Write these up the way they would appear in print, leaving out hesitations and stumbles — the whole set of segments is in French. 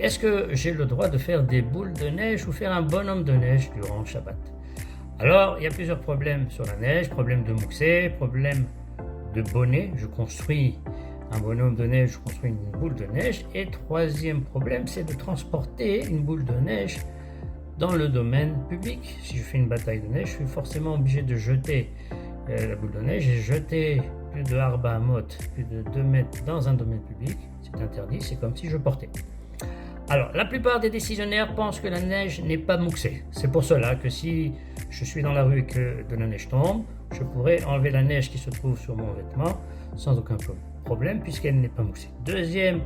est-ce que j'ai le droit de faire des boules de neige ou faire un bonhomme de neige durant Shabbat? Alors, il y a plusieurs problèmes sur la neige, problème de mouxet, problème de bonnet, je construis un bonhomme de neige, je construis une boule de neige, et troisième problème, c'est de transporter une boule de neige dans le domaine public. Si je fais une bataille de neige, je suis forcément obligé de jeter la boule de neige et jeter plus de Arba Amot, plus de 2 mètres dans un domaine public, c'est interdit, c'est comme si je portais. Alors, la plupart des décisionnaires pensent que la neige n'est pas mouxée. C'est pour cela que si je suis dans la rue et que de la neige tombe, je pourrais enlever la neige qui se trouve sur mon vêtement sans aucun problème puisqu'elle n'est pas mouxée. Deuxième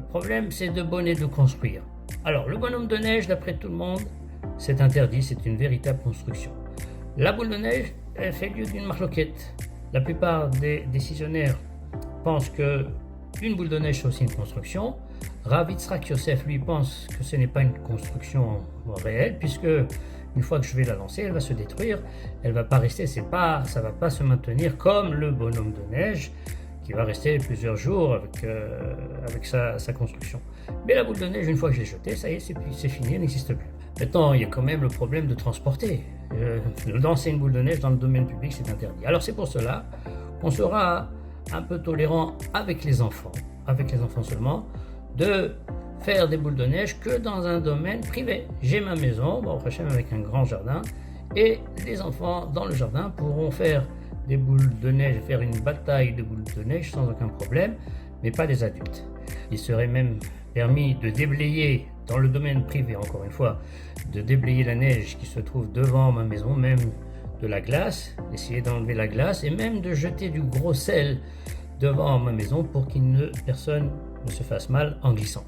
problème, c'est de bonnet de construire. Alors, le bonhomme de neige, d'après tout le monde, c'est interdit, c'est une véritable construction. La boule de neige, elle fait lieu d'une marloquette. La plupart des décisionnaires pensent que une boule de neige, c'est aussi une construction. Rav Yitzhak Yosef, lui, pense que ce n'est pas une construction réelle, puisque une fois que je vais la lancer, elle va se détruire, elle ne va pas rester, ça ne va pas se maintenir comme le bonhomme de neige, qui va rester plusieurs jours avec sa construction. Mais la boule de neige, une fois que je l'ai jetée, ça y est, c'est fini, elle n'existe plus. Maintenant, il y a quand même le problème de transporter. Lancer une boule de neige dans le domaine public, c'est interdit. Alors c'est pour cela qu'on sera un peu tolérant avec les enfants seulement, de faire des boules de neige que dans un domaine privé. J'ai ma maison, avec un grand jardin, et les enfants dans le jardin pourront faire des boules de neige, faire une bataille de boules de neige sans aucun problème, mais pas les adultes. Il serait même permis de déblayer dans le domaine privé, encore une fois, de déblayer la neige qui se trouve devant ma maison, même de la glace, essayer d'enlever la glace et même de jeter du gros sel devant ma maison pour personne ne se fasse mal en glissant.